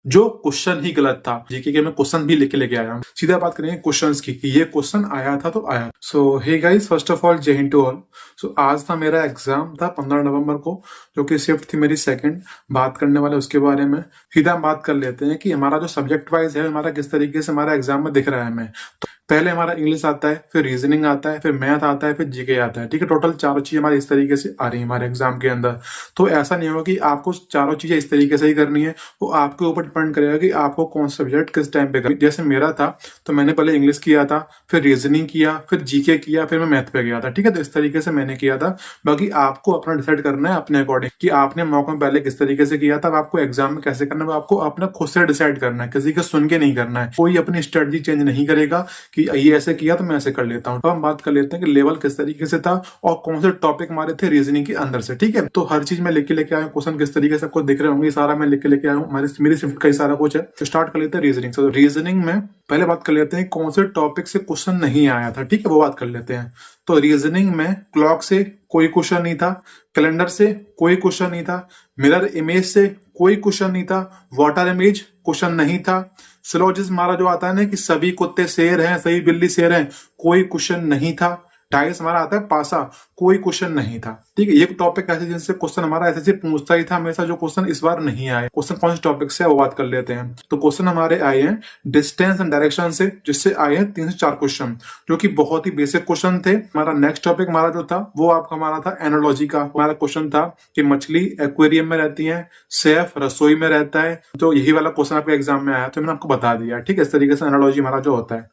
जो क्वेश्चन ही गलत था। जीके के मैं क्वेश्चन भी लेके लेके आया हूँ। सीधा बात करेंगे क्वेश्चंस की कि ये क्वेश्चन आया था तो आया। So hey guys, first of all जय हिंद टू ऑल। सो आज था मेरा एग्जाम था 15 नवंबर को, जो कि शिफ्ट थी मेरी सेकंड। बात करने वाले उसके बारे में। सीधा हम बात कर लेते हैं कि हमारा जो सब्जेक्ट वाइज है हमारा किस तरीके से हमारा एग्जाम में दिख रहा है हमें। तो पहले हमारा इंग्लिश आता है, फिर रीजनिंग आता है, फिर मैथ आता है, फिर जीके आता है। ठीक है, टोटल चारों चीज हमारी इस तरीके से आ रही है हमारे एग्जाम के अंदर। तो ऐसा नहीं होगा कि आपको चारों चीजें इस तरीके से ही करनी है, वो आपके ऊपर डिपेंड करेगा कि आपको कौन सा सब्जेक्ट किस टाइम पे करना। जैसे मेरा था तो मैंने पहले इंग्लिश किया था, फिर रीजनिंग किया, फिर जीके किया, फिर मैं मैथ पे गया था। ठीक है, तो इस तरीके से मैंने किया था। बाकी आपको अपना डिसाइड करना है अपने अकॉर्डिंग कि आपने मौका में पहले किस तरीके से किया था, आपको एग्जाम में कैसे करना है, आपको अपना खुद से डिसाइड करना है, किसी का सुन के नहीं करना है। कोई अपनी स्ट्रेटजी चेंज नहीं करेगा कि ये ऐसे किया तो मैं ऐसे कर लेता हूँ। तो हम बात कर लेते हैं कि लेवल किस तरीके से था और कौन से टॉपिक हमारे थे रीजनिंग के अंदर से। ठीक है, तो हर चीज मैं लिख के लेके आया हूँ, क्वेश्चन किस तरीके से आपको दिख रहे होंगे, सारा मैं लिख के लेके आया हूँ। मेरी शिफ्ट का ही सारा कुछ है। तो स्टार्ट कर लेते हैं रीजनिंग से। तो रीजनिंग में पहले बात कर लेते हैं कौन से टॉपिक से क्वेश्चन नहीं आया था। ठीक है, वो बात कर लेते हैं। तो रीजनिंग में क्लॉक से कोई क्वेश्चन नहीं था, कैलेंडर से कोई क्वेश्चन नहीं था, मिरर इमेज से कोई क्वेश्चन नहीं था, वाटर इमेज क्वेश्चन नहीं था, सिलोजिज्म हमारा जो आता है ना कि सभी कुत्ते शेर हैं, सभी बिल्ली शेर हैं, कोई क्वेश्चन नहीं था। डाइस हमारा आता है पासा, कोई क्वेश्चन नहीं था। ठीक है, ये टॉपिक ऐसे जिनसे क्वेश्चन हमारा ऐसे पूछता ही था हमेशा, जो क्वेश्चन इस बार नहीं आए। क्वेश्चन कौन से टॉपिक से वो बात कर लेते हैं। तो क्वेश्चन हमारे आए हैं डिस्टेंस एंड डायरेक्शन से, जिससे आए हैं 3 से 4 क्वेश्चन, जो कि बहुत ही बेसिक क्वेश्चन थे। हमारा नेक्स्ट टॉपिक हमारा जो था वो आपका हमारा था एनालॉजी का। हमारा क्वेश्चन था कि मछली एक्वेरियम में रहती है, शेफ रसोई में रहता है। तो यही वाला क्वेश्चन आपके एग्जाम में आया, तो मैंने आपको बता दिया। ठीक है, इस तरीके से एनालॉजी हमारा जो होता है।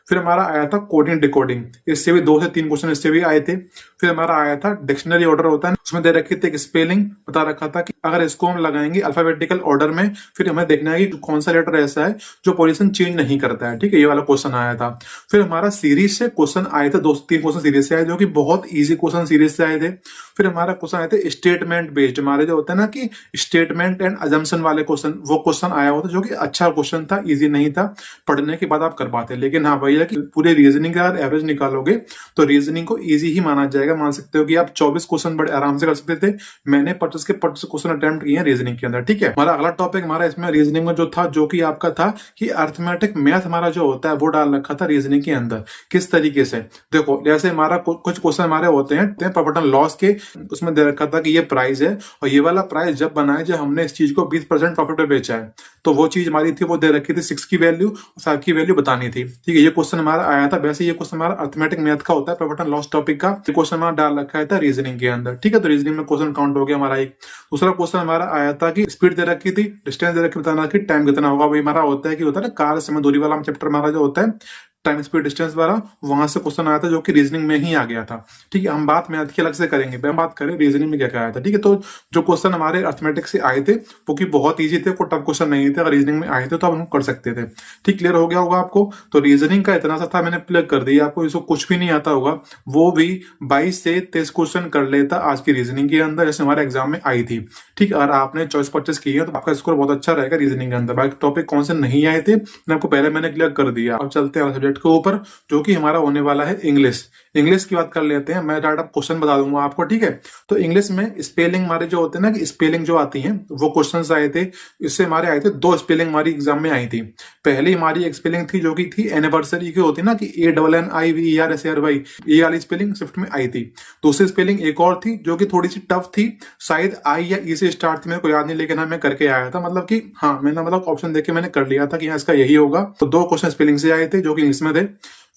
फिर हमारा आया था कोडिंग डिकोडिंग, इससे भी 2 से 3 क्वेश्चन इससे भी आए थे। फिर हमारा आया था डिक्शनरी ऑर्डर होता है, उसमें दे रखी थी एक स्पेलिंग, बता रखा था कि अगर इसको हम लगाएंगे अल्फाबेटिकल ऑर्डर में, फिर हमें देखना है कि कौन सा लेटर ऐसा है जो पोजीशन चेंज नहीं करता है। ठीक है, ये वाला क्वेश्चन आया था। फिर हमारा सीरीज से क्वेश्चन आए थे, 2 से 3 क्वेश्चन सीरीज से आए, जो कि बहुत ईजी क्वेश्चन सीरीज से आए थे। फिर हमारा क्वेश्चन आए थे स्टेटमेंट बेस्ड, हमारे जो होता है ना कि स्टेटमेंट एंड अजम्पशन वाले क्वेश्चन, वो क्वेश्चन आया हुआ था, जो कि अच्छा क्वेश्चन था, इजी नहीं था, पढ़ने के बाद आप कर पाते। लेकिन हाँ भैया कि पूरे रीजनिंग का एवरेज निकालोगे तो रीजनिंग को इजी ही माना जाएगा। मान सकते हो कि आप 24 क्वेश्चन बड़े आराम से कर सकते थे। मैंने 25 के 25 क्वेश्चन अटेम्प्ट किए हैं रीजनिंग के अंदर। ठीक है, हमारा अगला टॉपिक हमारा इसमें रीजनिंग में जो था, जो कि आपका था कि अर्थमेटिक मैथ हमारा जो होता है वो डाल रखा था रीजनिंग के अंदर। किस तरीके से देखो, जैसे हमारा कुछ क्वेश्चन हमारे होते हैं प्रॉफिट एंड लॉस के, उसमें दे रखा था कि ये प्राइस है और ये वाला प्राइस जब बना है, जब हमने इस चीज को 20% प्रॉफिट पे बेचा है, तो वो चीज हमारी थी, वो दे रखी थी 6 की वैल्यू और 7 की वैल्यू बतानी थी। ठीक है, ये क्वेश्चन हमारा आया था। वैसे ये क्वेश्चन हमारा अर्थमेटिक मैथ का होता है, प्रॉफिट एंड लॉस टॉपिक का। क्वेश्चन हमारा डाल रखा है था रीजनिंग के अंदर। ठीक है, तो रीजनिंग में क्वेश्चन काउंट हो गया हमारा एक। दूसरा क्वेश्चन हमारा आया था कि स्पीड दे रखी थी, डिस्टेंस दे रखी, बताना कि टाइम कितना होगा। वही हमारा होता है कि होता है ना कार समय दूरी वाला चैप्टर हमारा जो होता है टाइम स्पीड डिस्टेंस वाला, वहां से क्वेश्चन आया था, जो कि रीजनिंग में ही आ गया था। ठीक है, हम बात मैथ की अलग से करेंगे, हम बात करें रीजनिंग में क्या क्या आया था। ठीक है, तो जो क्वेश्चन हमारे अर्थमेटिक से आए थे वो कि बहुत इजी थे, कोई टफ क्वेश्चन नहीं थे। अगर रीजनिंग में आए थे तो हम कर सकते थे। ठीक, क्लियर हो गया होगा आपको। तो रीजनिंग का इतना सा था, मैंने क्लियर कर दिया आपको। इसको कुछ भी नहीं आता होगा वो भी 22 से 23 क्वेश्चन कर लेता आज की रीजनिंग के अंदर, जैसे हमारे एग्जाम में आई थी। ठीक, अगर आपने चॉइस परचेस की है तो आपका स्कोर बहुत अच्छा रहेगा रीजनिंग के अंदर। बाकी टॉपिक कौन से नहीं आए थे आपको पहले मैंने क्लियर कर दिया। अब चलते हैं सब्जेक्ट के ऊपर, जो कि हमारा होने वाला है इंग्लिश। इंग्लिश की बात कर लेते हैं, मैं डायरेक्ट क्वेश्चन बता दूंगा आपको। ठीक है, तो इंग्लिश में स्पेलिंग हमारे जो होते हैं ना कि स्पेलिंग जो आती हैं, वो क्वेश्चंस आए थे। इससे हमारे आए थे 2 स्पेलिंग हमारी एग्जाम में आई थी। पहली हमारी एक स्पेलिंग थी जो कि थी एनिवर्सरी की होती ना कि ANNIVERSARY, ये वाली स्पेलिंग स्विफ्ट में आई थी। दूसरी स्पेलिंग एक और थी जो कि थोड़ी सी टफ थी, शायद आई या ई से स्टार्ट थी, मेरे को याद नहीं, लेकिन हाँ मैं करके आया था। मतलब कि हाँ मैंने मतलब ऑप्शन देख के मैंने कर लिया था कि हाँ इसका यही होगा। तो 2 क्वेश्चन स्पेलिंग से आए थे जो कि इंग्लिश में थे।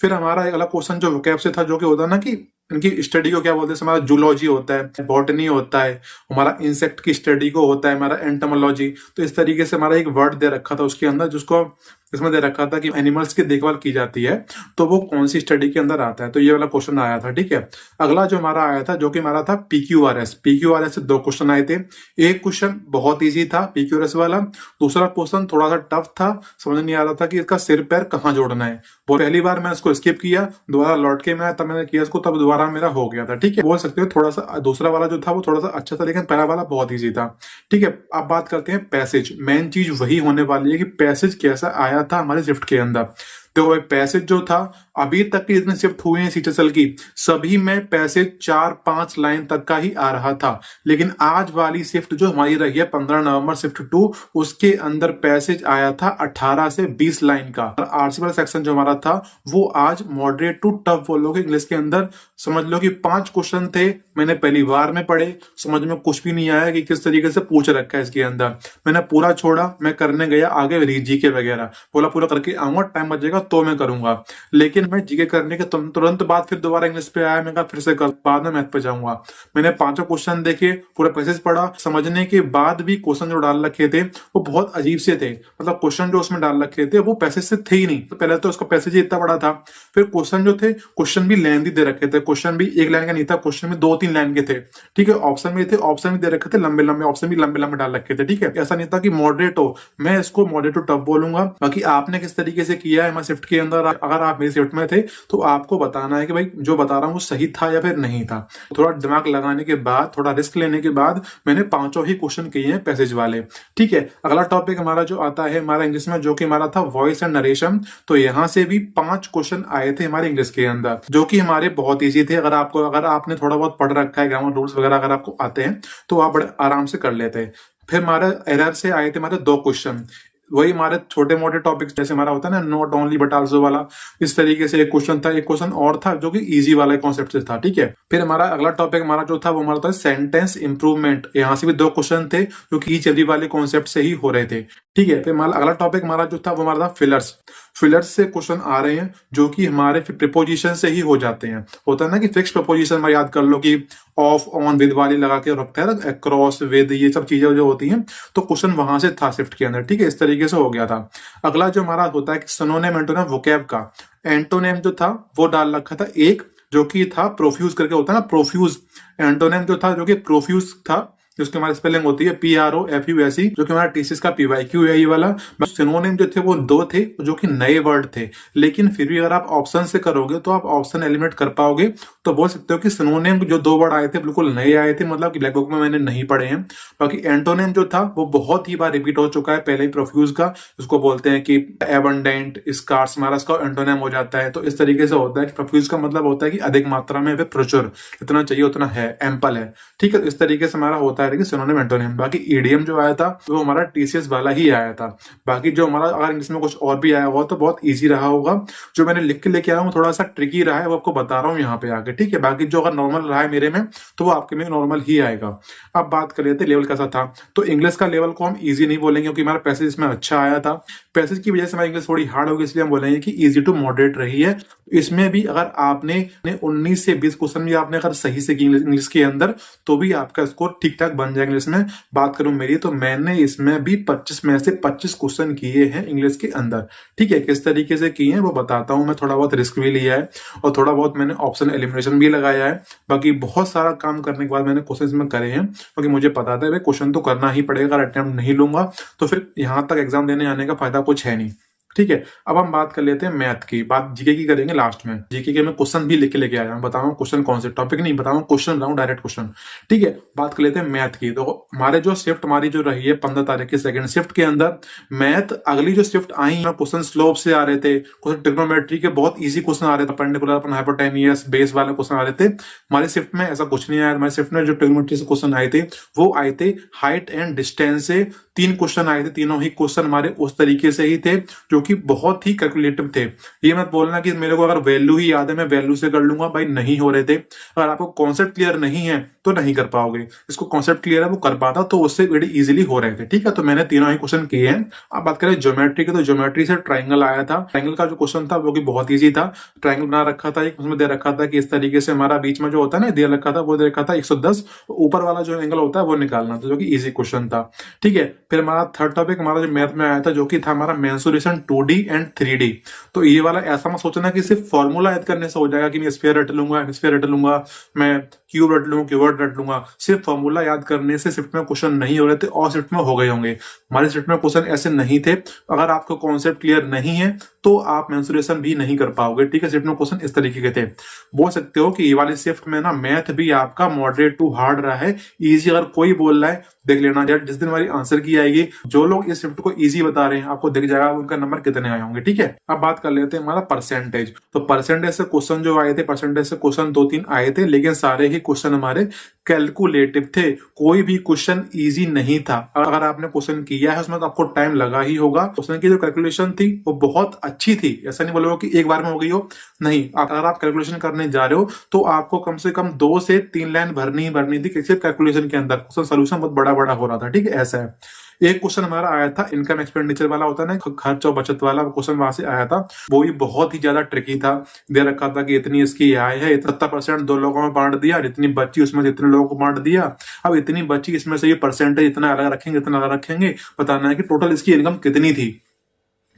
फिर हमारा एक अलग क्वेश्चन जो वोकैब से था, जो कि होता है ना कि इनकी स्टडी को क्या बोलते हैं, हमारा जूलॉजी होता है, बॉटनी होता है, हमारा इंसेक्ट की स्टडी को होता है हमारा एंटोमोलॉजी। तो इस तरीके से हमारा एक वर्ड दे रखा था उसके अंदर, जिसको इसमें दे रखा था कि एनिमल्स की देखभाल की जाती है, तो वो कौन सी स्टडी के अंदर आता है। तो ये वाला क्वेश्चन आया था। ठीक है, अगला जो हमारा आया था, जो कि हमारा था PQRS से 2 क्वेश्चन आए थे। एक क्वेश्चन बहुत ईजी था PQRS वाला, दूसरा क्वेश्चन थोड़ा सा टफ था, समझ नहीं आ रहा था कि इसका सिर पैर कहाँ जोड़ना है। वो पहली बार मैं इसको स्किप किया, दोबारा लौट के मैं तब मैंने किया इसको, तब दोबारा मेरा हो गया था। ठीक है, बोल सकते हो थोड़ा सा दूसरा वाला जो था वो थोड़ा सा अच्छा था, लेकिन पहला वाला बहुत ईजी था। ठीक है, अब बात करते हैं पैसेज। मेन चीज वही होने वाली है कि पैसेज कैसा आया था हमारे शिफ्ट के अंदर। देखो भाई पैसेज जो था अभी तक की जितने शिफ्ट हुए हैं सीटेसल की सभी में पैसेज 4-5 लाइन तक का ही आ रहा था, लेकिन आज वाली शिफ्ट जो हमारी रही है 15 नवंबर शिफ्ट 2 उसके अंदर पैसेज आया था 18 से 20 लाइन का। आरसी वाला सेक्शन जो हमारा था वो आज मॉडरेट टू टफ बोलोगे इंग्लिश के अंदर, समझ लो कि 5 क्वेश्चन थे, मैंने पहली बार में पढ़े, समझ में कुछ भी नहीं आया कि किस तरीके से पूछ रखा है इसके अंदर। मैंने पूरा छोड़ा, मैं करने गया आगे जीके वगैरह, बोला पूरा करके आऊंगा, टाइम बचेगा तो मैं करूंगा। लेकिन मैं जीके करने के तुरंत बाद फिर दोबारा इंग्लिश पे आया, मैं कहा फिर से कर, बाद में मैथ पे जाऊंगा। मैंने 5 क्वेश्चन देखे, पूरा पैसेज पढ़ा, समझने के बाद भी क्वेश्चन जो डाल रखे थे वो बहुत अजीब से थे, मतलब क्वेश्चन जो उसमें डाल रखे थे वो पैसेज से थे ही नहीं। तो पहले तो उसका पैसेज ही इतना बड़ा था, फिर क्वेश्चन जो थे क्वेश्चन भी लेंथी दे रखे थे, क्वेश्चन भी 1 लाइन का नहीं था, क्वेश्चन में 2-3 लाइन के थे, ठीक है। ऑप्शन भी थे, ऑप्शन भी दे रखे थे लंबे लंबे, ऑप्शन भी लंबे लंबे डाल रखे थे, ठीक है। ऐसा नहीं था कि मॉडरेट हो, मैं इसको मॉडरेट टू टफ बोलूंगा। बाकी आपने किस तरीके से किया है हमारे शिफ्ट के अंदर, अगर आप मेरी शिफ्ट में थे तो आपको बताना है कि भाई जो बता रहा हूँ वो सही था या फिर नहीं था। थोड़ा दिमाग लगाने के बाद, थोड़ा रिस्क लेने के बाद मैंने 5 ही क्वेश्चन किए हैं पैसेज वाले, ठीक है। अगला टॉपिक हमारा जो आता है हमारा इंग्लिश में, जो कि हमारा था वॉइस एंड नरेशन। तो यहाँ से भी 5 क्वेश्चन आए थे हमारे इंग्लिश के अंदर, जो कि हमारे बहुत ईजी थे। अगर आपने थोड़ा बहुत पढ़ रखा है, ग्रामर रूल्स वगैरह अगर आपको आते हैं तो आप बड़े आराम से कर लेते हैं। फिर हमारे एरर से आए थे हमारे 2 क्वेश्चन, वही हमारे छोटे मोटे टॉपिक्स जैसे हमारा होता है ना नॉट ओनली बट आल्सो वाला, इस तरीके से एक क्वेश्चन था, एक क्वेश्चन और था जो कि इजी वाला कॉन्सेप्ट से था, ठीक है। फिर हमारा अगला टॉपिक हमारा जो था वो हमारा था सेंटेंस इंप्रूवमेंट, यहाँ से भी 2 क्वेश्चन थे जो कि ईच एवरी वाले कॉन्सेप्ट से ही हो रहे थे, ठीक है। फिर हमारा अगला टॉपिक हमारा जो था वो हमारा था फिलर्स। फिलर्स से क्वेश्चन आ रहे हैं जो कि हमारे प्रीपोजिशन से ही हो जाते हैं। होता है ना कि फिक्स प्रीपोजिशन में याद कर लो कि ऑफ ऑन विद वाली लगा के रखता है ना, अक्रॉस विद, ये सब चीजें जो होती हैं, तो क्वेश्चन वहां से था शिफ्ट के अंदर, ठीक है। इस तरीके से हो गया था। अगला जो हमारा होता है कि सिनोनिम एंटोनिम वोकैब का, एंटोनिम जो था वो डाल रखा था एक, जो कि था प्रोफ्यूज करके, होता है ना प्रोफ्यूज, एंटोनिम जो था जो कि प्रोफ्यूज था, जिसकी हमारी स्पेलिंग होती है PROFUSE, जो कि हमारा टीसीएस का PYQ है ये वाला। सिनोनिम जो थे वो 2 थे जो कि नए वर्ड थे, लेकिन फिर भी अगर आप ऑप्शन से करोगे तो आप ऑप्शन एलिमिनेट कर पाओगे। तो बोल सकते हो कि सिनोनिम जो 2 वर्ड आए थे बिल्कुल नए आए थे, मतलब कि ब्लैक बुक में मैंने नहीं पढ़े हैं। बाकी एंटोनिम जो था वो बहुत ही बार रिपीट हो चुका है पहले ही प्रोफ्यूज का, उसको बोलते हैं कि एबंडेंट, स्कार्स, हमारा इसका एंटोनिम हो जाता है। तो इस तरीके से होता है कि प्रोफ्यूज का मतलब होता है कि अधिक मात्रा में, प्रचुर, इतना चाहिए उतना है, एम्पल है, ठीक है। इस तरीके से हमारा होता है सिनोनिम एंटोनिम। बाकी ईडीएम जो आया था वो हमारा टीसीएस वाला ही आया था। बाकी जो हमारा अगर इंग्लिश में कुछ और भी आया हुआ तो बहुत इजी रहा होगा, जो मैंने लिख के लेके आया हूँ थोड़ा सा ट्रिकी रहा है, वो आपको बता रहा हूँ यहाँ पे आके, ठीक है। बाकी जो अगर नॉर्मल रहा है मेरे में तो वो आपके में नॉर्मल ही आएगा। अब बात कर लेते लेवल कैसा था। तो इंग्लिश का लेवल को हम इजी नहीं बोलेंगे क्योंकि हमारा पैसेज इसमें अच्छा आया था, पैसेज की वजह से हमारी इंग्लिश थोड़ी हार्ड होगी, इसलिए हम बोलेंगे कि इजी टू मॉडरेट रही है। इसमें भी अगर आपने 19 से 20 क्वेश्चन भी आपने अगर सही से की इंग्लिश के अंदर तो भी आपका स्कोर ठीक ठाक बन जाएगा इंग्लिश में। बात करूं मेरी तो मैंने इसमें भी 25 में से 25 क्वेश्चन किए हैं इंग्लिश के अंदर, ठीक है। किस तरीके से किए हैं वो बताता हूं मैं, थोड़ा बहुत रिस्क भी लिया है और थोड़ा बहुत मैंने ऑप्शन एलिमिनेशन भी लगाया है। बाकी बहुत सारा काम करने के बाद मैंने क्वेश्चन इसमें करे हैं क्योंकि मुझे पता था क्वेश्चन तो करना ही पड़ेगा, अगर अटेम्प्ट नहीं लूंगा तो फिर यहां तक एग्जाम देने आने का फायदा कुछ है नहीं, ठीक है। अब हम बात कर लेते हैं मैथ की, बात जीके की करेंगे लास्ट में। जीके के मैं क्वेश्चन भी लिख के लेके आया हूं, बताऊं क्वेश्चन कौन से, टॉपिक नहीं बताऊं, क्वेश्चन लाऊं, डायरेक्ट क्वेश्चन, ठीक है। बात कर लेते हैं मैथ की। तो हमारे जो शिफ्ट हमारी जो रही है 15 तारीख की सेकंड शिफ्ट के अंदर मैथ, अगली जो शिफ्ट आई क्वेश्चन स्लोप से आ रहे थे, क्वेश्चन ट्रिग्नोमेट्री के बहुत ईजी क्वेश्चन आ रहे थे, परपेंडिकुलर अपन हाइपोटेनियस बेस वाले क्वेश्चन आ रहे थे। हमारी शिफ्ट में ऐसा कुछ नहीं आया। हमारी शिफ्ट में जो ट्रिग्नोमेट्री से क्वेश्चन आए थे वो आए थे हाइट एंड डिस्टेंस से, 3 क्वेश्चन आए थे, तीनों ही क्वेश्चन हमारे उस तरीके से ही थे जो कि बहुत ही कैलकुलेटिव थे। ये मत बोलना कि मेरे को अगर वैल्यू ही याद है मैं वैल्यू से कर लूंगा, भाई नहीं हो रहे थे। अगर आपको कॉन्सेप्ट क्लियर नहीं है तो नहीं कर पाओगे, इसको कॉन्सेप्ट क्लियर है वो कर पाता तो उससे बड़ी इजीली हो रहे थे, ठीक है। तो मैंने तीनों ही क्वेश्चन किए हैं। अब बात करें ज्योमेट्री की, तो ज्योमेट्री से ट्राइंगल आया था। ट्राइंगल का जो क्वेश्चन था वो भी बहुत ईजी था। ट्राइंगल बना रखा था, एक उसमें दे रखा था कि इस तरीके से हमारा बीच में जो होता है ना दे रखा था, वो दे रखा था 110, ऊपर वाला जो एंगल होता है वो निकालना था, जो कि इजी क्वेश्चन था, ठीक है। फिर हमारा थर्ड टॉपिक हमारा जो मैथ में आया था जो कि था हमारा मेंसुरेशन 2D एंड 3D। तो ये वाला ऐसा मत सोचना कि सिर्फ फॉर्मूला याद करने से हो जाएगा कि मैं स्फीयर रट लूंगा, हेमिस्फीयर रट लूंगा, मैं क्यूब रट लूंगा, क्यूबर्ड वर्ड रट लूंगा। सिर्फ फॉर्मूला याद करने से शिफ्ट में क्वेश्चन नहीं हो रहे थे और शिफ्ट में हो गए होंगे। हमारे शिफ्ट में क्वेश्चन ऐसे नहीं थे। अगर आपको कॉन्सेप्ट क्लियर नहीं है तो आप मेंसुरेशन भी नहीं कर पाओगे, ठीक है। शिफ्ट में क्वेश्चन इस तरीके के थे। बोल सकते हो कि ये वाली शिफ्ट में ना मैथ भी आपका मॉडरेट टू हार्ड रहा है। इजी अगर कोई बोल रहा है देख लेना, जिस दिन हमारी आंसर की आएगी जो लोग इस शिफ्ट को इजी बता रहे हैं आपको दिख जाएगा उनका नंबर कितने आए होंगे, ठीक है। अब बात कर लेते हैं हमारा परसेंटेज। तो परसेंटेज से क्वेश्चन जो आए थे, परसेंटेज से क्वेश्चन 2-3 आए थे, लेकिन सारे ही क्वेश्चन हमारे कैलकुलेटिव थे। कोई भी क्वेश्चन इजी नहीं था। अगर आपने क्वेश्चन किया है उसमें तो आपको टाइम लगा ही होगा। क्वेश्चन की जो कैलकुलेशन थी वो बहुत अच्छी थी। ऐसा नहीं बोलोगे कि एक बार में हो गई हो, नहीं। अगर आप कैलकुलेशन करने जा रहे हो तो आपको कम से कम 2 से 3 लाइन भरनी ही भरनी थी सिर्फ कैलकुलेशन के अंदर। क्वेश्चन सोल्यूशन बहुत बड़ा बड़ा हो रहा था, ठीक है। ऐसा है। एक क्वेश्चन हमारा आया था इनकम एक्सपेंडिचर वाला, होता है ना खर्च और बचत वाला, क्वेश्चन वहां से आया था। वो भी बहुत ही ज्यादा ट्रिकी था। दे रखा था कि इतनी इसकी आय है, 70% 2 लोगों में बांट दिया, जितनी बची उसमें से इतने लोगों को बांट दिया। अब इतनी बची इसमें से ये परसेंटेज इतना अलग रखेंगे, इतना अलग रखेंगे, बताना है कि टोटल इसकी इनकम कितनी थी,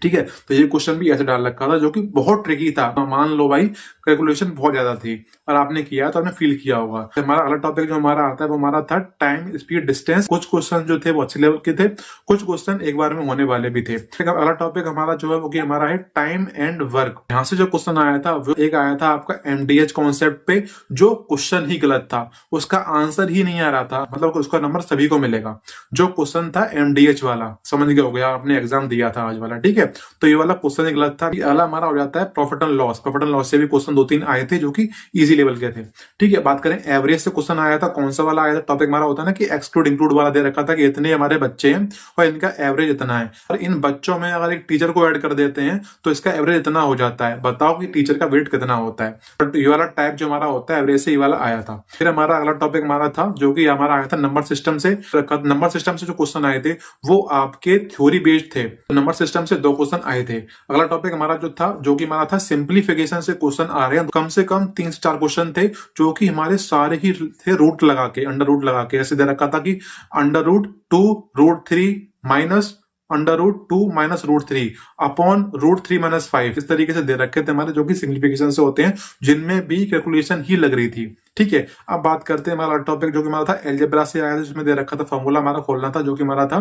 ठीक है। तो ये क्वेश्चन भी ऐसे डाल रखा था जो कि बहुत ट्रिकी था। मान लो भाई कैलकुलेशन बहुत ज्यादा थी और आपने किया तो आपने फील किया होगा। तो हमारा अगला टॉपिक जो हमारा आता है वो हमारा था टाइम स्पीड डिस्टेंस। कुछ क्वेश्चन जो थे वो अच्छे लेवल के थे, कुछ क्वेश्चन एक बार में होने वाले भी थे। अगला टॉपिक हमारा जो है वो कि हमारा है टाइम एंड वर्क। यहाँ से जो क्वेश्चन आया था वो एक आया था आपका एमडीएच कॉन्सेप्ट पे, जो क्वेश्चन ही गलत था, उसका आंसर ही नहीं आ रहा था, मतलब उसका नंबर सभी को मिलेगा। जो क्वेश्चन था एमडीएच वाला, समझ गए हो गया, आपने एग्जाम दिया था आज वाला, ठीक है। तो ये वाला क्वेश्चन एक गलत था। अगला हमारा हो जाता है profit and loss. Profit and loss से भी क्वेश्चन 2-3 आए थे जो कि इजी लेवल के थे, ठीक है। बात करें एवरेज से क्वेश्चन आया था, कौन सा वाला आया था टॉपिक हमारा होता है ना कि एक्सक्लूड इंक्लूड वाला दे रखा था कि इतने हमारे बच्चे हैं और इनका एवरेज इतना है, और इन बच्चों में अगर एक टीचर को ऐड कर देते हैं तो इसका एवरेज इतना हो जाता है। बताओ कि टीचर का वेट कितना होता है। बट ये वाला टाइप जो हमारा होता है एवरेज से, ये वाला आया था। फिर हमारा अगला टॉपिक हमारा था जो कि हमारा आया था नंबर सिस्टम से। नंबर सिस्टम से जो क्वेश्चन आए थे वो आपके थ्योरी बेस्ड थे। नंबर सिस्टम से 2 क्वेश्चन आए थे। अगला टॉपिक हमारा जो था जो कि हमारा था सिंप्लीफिकेशन से क्वेश्चन आ रहे हैं। कम से कम 3 से 4 क्वेश्चन थे जो कि हमारे सारे ही थे रूट लगा के, अंडर रूट लगा के। ऐसे दे रखा था कि under root 2 root 3 minus under root 2 minus root 3 upon root 3 minus 5। इस तरीके से दे रखे थे हमारे, जो कि सिंप्लीफिकेशन से होते हैं, जिनमें भी कैलकुलेशन ही लग रही थी, ठीक है। अब बात करते हैं हमारा टॉपिक जो कि हमारा था एलजेब्रा से आया था, जिसमें दे रखा था फॉर्मूला हमारा खोलना था, जो कि हमारा था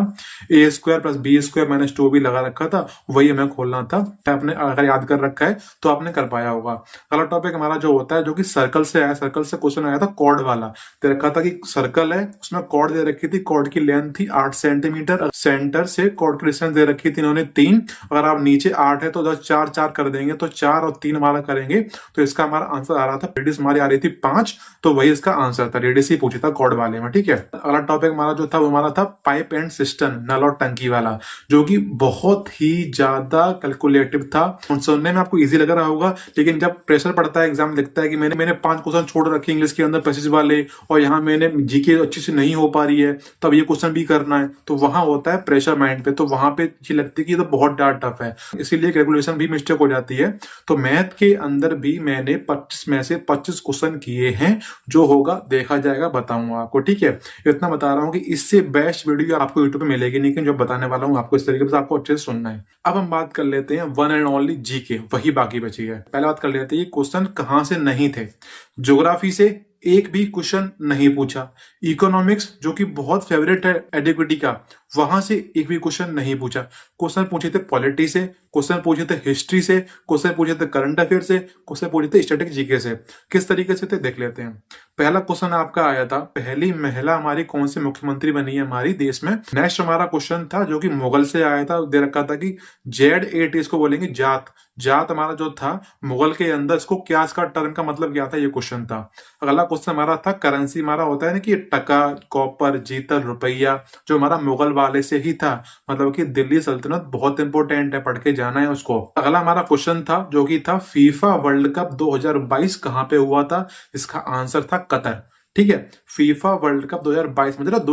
A square plus B square minus 2b लगा रखा था, वही हमें खोलना था। आपने अगर याद कर रखा है तो आपने कर पाया होगा। अगला टॉपिक हमारा जो होता है जो कि सर्कल से आया, सर्कल से क्वेश्चन आया था कॉर्ड वाला। दे रखा था कि सर्कल है, उसमें कॉर्ड दे रखी थी, कॉर्ड की लेंथ थी 8 सेंटीमीटर, सेंटर से कॉर्ड की डिस्टेंस दे रखी थी इन्होंने 3। अगर आप नीचे 8 है तो 10 4 4 कर देंगे तो 4 और 3 हमारा करेंगे तो इसका हमारा आंसर आ रहा था, रेडियस हमारी आ रही थी 5, तो वही इसका आंसर था। रेडियस ही पूछा था कॉर्ड वाले में, ठीक है। अगला टॉपिक हमारा जो था वो हमारा था पाइप एंड सिस्टम, नल और टंकी वाला, जो कि बहुत ही ज्यादा कैलकुलेटिव था। सुनने में आपको इजी लग रहा होगा, लेकिन जब प्रेशर पड़ता है, एग्जाम लिखता है कि मैंने 5 क्वेश्चन छोड़ रखे इंग्लिश के अंदर पैसेज वाले, और यहाँ मैंने जीके अच्छी से नहीं हो पा रही है, तब ये क्वेश्चन भी करना है, तो वहां होता है प्रेशर माइंड पे, तो वहां पे अच्छी लगती है कि ये तो बहुत ज्यादा टफ है, इसीलिए कैलकुलेशन भी मिस्टेक हो जाती है। तो मैथ के अंदर भी मैंने 25 में से 25 क्वेश्चन किए हैं, जो होगा देखा जाएगा, बताऊंगा आपको, ठीक है। इतना बता रहा हूँ कि इससे बेस्ट वीडियो आपको यूट्यूब पे मिलेगी नहीं, जो बताने वाला हूँ आपको इस तरीके से आपको अच्छे से सुनना है। अब हम बात कर लेते हैं वन एंड ओनली जीके, वही बाकी बची है। पहले बात कर लेते हैं ये क्वेश्चन कहां से नहीं थे। ज्योग्राफी से एक भी क्वेश्चन नहीं पूछा। इकोनॉमिक्स जो कि बहुत फेवरेट है एडिक्विटी का, वहां से एक भी क्वेश्चन नहीं पूछा। क्वेश्चन पूछे थे पॉलिटी से, क्वेश्चन पूछे थे हिस्ट्री से, क्वेश्चन पूछे थे करंट अफेयर से, क्वेश्चन पूछे थे स्टैटिक जीके से। किस तरीके से थे देख लेते हैं। पहला क्वेश्चन आपका आया था पहली महिला हमारी कौन सी मुख्यमंत्री बनी है हमारी देश में। नेक्स्ट हमारा क्वेश्चन था जो कि मुगल से आया था, दे रखा था कि Z8 इसको बोलेंगे जात। जात हमारा जो था मुगल के अंदर, इसको क्या, इसका टर्म का मतलब क्या था, ये क्वेश्चन था। अगला क्वेश्चन हमारा था करेंसी, हमारा होता है ना कि टका, कॉपर, जीतल, रुपया, जो हमारा मुगल वाले से ही था, मतलब कि दिल्ली सल्तनत बहुत इंपॉर्टेंट है, पढ़ के जाना है उसको। अगला हमारा क्वेश्चन था जो कि था फीफा वर्ल्ड कप 2022 कहां पे हुआ था, इसका आंसर था कतर, ठीक है। फीफा वर्ल्ड कप 2022 मतलब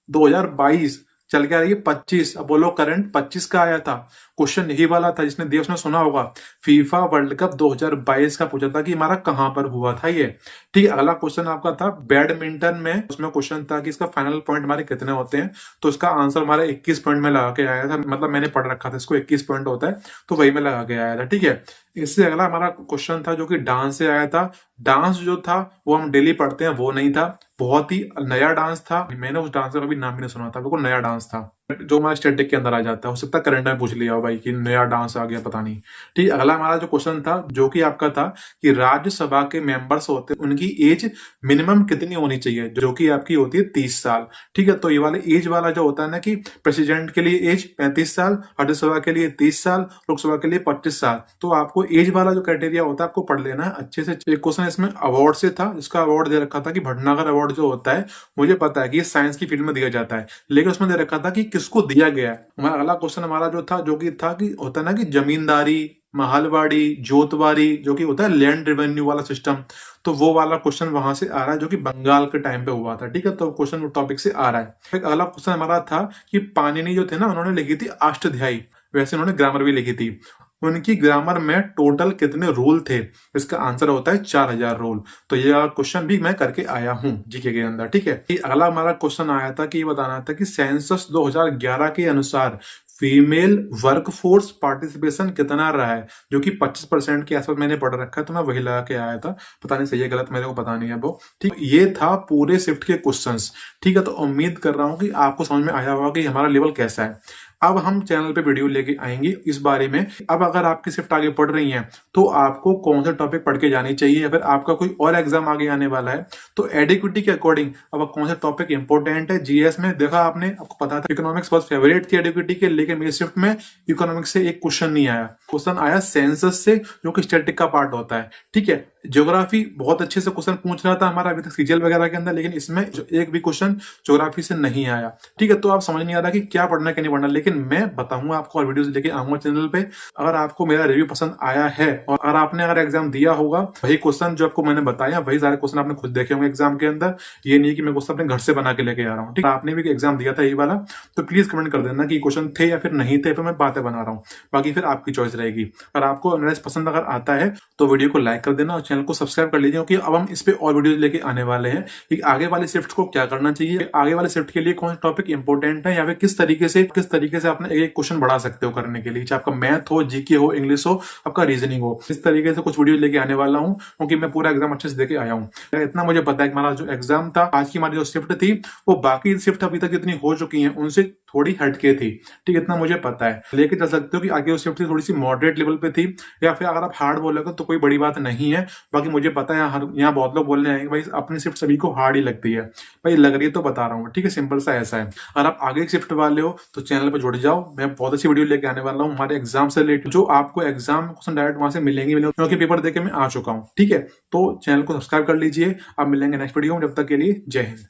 2022 चल के आ रही है 25। अब बोलो करंट 25 का आया था, क्वेश्चन यही वाला था जिसने दिया उसने सुना होगा। फीफा वर्ल्ड कप 2022 का पूछा था कि हमारा कहां पर हुआ था ये। ठीक है, अगला क्वेश्चन आपका था बैडमिंटन में, उसमें क्वेश्चन था कि इसका फाइनल पॉइंट हमारे कितने होते हैं, तो इसका आंसर हमारा 21 पॉइंट में लगा के आया था, मतलब मैंने पढ़ रखा था इसको 21 पॉइंट होता है, तो वही में लगा के आया था। ठीक है, इससे अगला हमारा क्वेश्चन था जो कि डांस से आया था। डांस जो था वो हम डेली पढ़ते हैं वो नहीं था, बहुत ही नया डांस था, मैंने उस डांस का कभी नाम भी नहीं सुना था, बिल्कुल नया डांस था जो हमारे स्टैटिक के अंदर आ जाता है। हो सकता है करंट में पूछ लिया हो भाई कि नया डांस आ गया, पता नहीं। ठीक, अगला हमारा जो क्वेश्चन था जो कि आपका था कि राज्यसभा के मेंबर्स होते हैं उनकी एज मिनिमम कितनी होनी चाहिए, जो कि आपकी होती है 30 साल। ठीक है, तो ये वाले एज वाला जो होता है ना कि प्रेसिडेंट के लिए एज 35 साल, राज्यसभा के लिए 30 साल, लोकसभा के लिए 25 साल, तो आपको एज वाला जो क्राइटेरिया होता है आपको पढ़ लेना है अच्छे से। एक क्वेश्चन इसमें अवार्ड से था, इसका अवार्ड दे रखा था कि भटनागर अवार्ड जो होता है, मुझे पता है कि साइंस की फील्ड में दिया जाता है, लेकिन उसमें दे रखा था कि किसको दिया गया है। हमारा अगला क्वेश्चन हमारा जो था जो कि था कि होता है ना कि जमींदारी, महलवाड़ी, जोतवारी, जो कि होता है लैंड रेवेन्यू वाला सिस्टम, तो वो वाला क्वेश्चन वहां से आ रहा है जो कि बंगाल के टाइम पे हुआ था। ठीक है, तो क्वेश्चन टॉपिक से आ रहा है। एक अगला क्वेश्चन हमारा था कि पाणिनि जो थे ना उन्होंने लिखी थी अष्टाध्यायी, वैसे उन्होंने ग्रामर भी लिखी थी, उनकी ग्रामर में टोटल कितने रूल थे, इसका आंसर होता है 4000 रूल। तो ये क्वेश्चन भी मैं करके आया हूं जीके के अंदर। ठीक है, अगला हमारा क्वेश्चन आया था कि ये बताना था कि सेंसस 2011 के अनुसार फीमेल वर्कफोर्स पार्टिसिपेशन कितना रहा है, जो कि 25% के आसपास मैंने पढ़ रखा है, तो मैं वही लगा के आया था, पता नहीं सही है गलत मेरे को पता नहीं है वो। ठीक, ये था पूरे शिफ्ट के क्वेश्चंस। ठीक है, तो उम्मीद कर रहा हूं कि आपको समझ में आया होगा कि हमारा लेवल कैसा है। अब हम चैनल पे वीडियो लेके आएंगे इस बारे में, अब अगर आपकी शिफ्ट आगे पढ़ रही है तो आपको कौन सा टॉपिक पढ़ के जानी चाहिए, या फिर आपका कोई और एग्जाम आगे आने वाला है तो एडिक्विटी के अकॉर्डिंग अब कौन सा टॉपिक इंपॉर्टेंट है। जीएस में देखा आपने, आपको पता था इकोनॉमिक्स बहुत फेवरेट थी एडिक्विटी के, लेकिन मेरी शिफ्ट में इकोनॉमिक्स से एक क्वेश्चन नहीं आया, क्वेश्चन आया सेंसस से जो कि स्टैटिक का पार्ट होता है। ठीक है, ज्योग्राफी बहुत अच्छे से क्वेश्चन पूछ रहा था हमारा अभी तक सीजीएल वगैरह के अंदर, लेकिन इसमें एक भी क्वेश्चन ज्योग्राफी से नहीं आया। ठीक है, तो आप समझ नहीं आ रहा कि क्या पढ़ना क्या नहीं पढ़ना, लेकिन मैं बताऊंगा आपको और वीडियोस लेके आऊंगा चैनल पे। अगर आपको मेरा रिव्यू पसंद आया है और अगर आपने एग्जाम दिया होगा, वही क्वेश्चन जो आपको मैंने बताया वही सारे क्वेश्चन आपने खुद देखे होंगे एग्जाम के अंदर, ये नहीं कि मैं क्वेश्चन अपने घर से बना के लेके आ रहा हूँ। ठीक, आपने भी एग्जाम दिया था ये वाला, तो प्लीज कमेंट कर देना कि क्वेश्चन थे या फिर नहीं थे, फिर मैं बातें बना रहा हूँ, बाकी फिर आपकी चॉइस रहेगी। अगर आपको एनालिसिस पसंद अगर आता है तो वीडियो को लाइक कर देना और चैनल को सब्सक्राइब कर लीजिए, क्योंकि अब हम इस पे और वीडियो लेके आने वाले हैं कि आगे वाली शिफ्ट को क्या करना चाहिए, आगे वाले शिफ्ट के लिए कौन सा टॉपिक इंपॉर्टेंट है, या फिर किस तरीके से आपने एक क्वेश्चन बढ़ा सकते हो करने के लिए, चाहे आपका मैथ हो, जीके हो, इंग्लिश हो, आपका रीजनिंग हो, इस तरीके से कुछ वीडियो लेके आने वाला हूं, क्योंकि मैं पूरा एग्जाम अच्छे से देके आया हूं। इतना मुझे पता है कि हमारा जो एग्जाम था, आज की हमारी जो शिफ्ट थी वो बाकी शिफ्ट अभी तक जितनी हो चुकी है उनसे थोड़ी हटके थी। ठीक, इतना मुझे पता है, लेके चल सकते हो कि आगे शिफ्ट थोड़ी सी मॉडरेट लेवल पे थी, या फिर अगर आप हार्ड बोलोगे तो कोई बड़ी बात नहीं है। बाकी मुझे पता है यहाँ बहुत लोग बोलने आएंगे भाई अपनी शिफ्ट सभी को हार्ड ही लगती है, भाई लग रही है तो बता रहा हूँ। ठीक है, सिंपल सा ऐसा है। अगर आप आगे शिफ्ट वाले हो तो चैनल पर जुड़ जाओ, मैं बहुत अच्छी वीडियो लेके आने वाला हूँ हमारे एग्जाम से रिलेटेड, जो आपको एग्जाम क्वेश्चन डायरेक्ट वहां से मिलेंगे, क्योंकि पेपर देके मैं आ चुका हूँ। ठीक है, तो चैनल को सब्सक्राइब कर लीजिए। अब मिलेंगे नेक्स्ट वीडियो में, जब तक के लिए जय हिंद।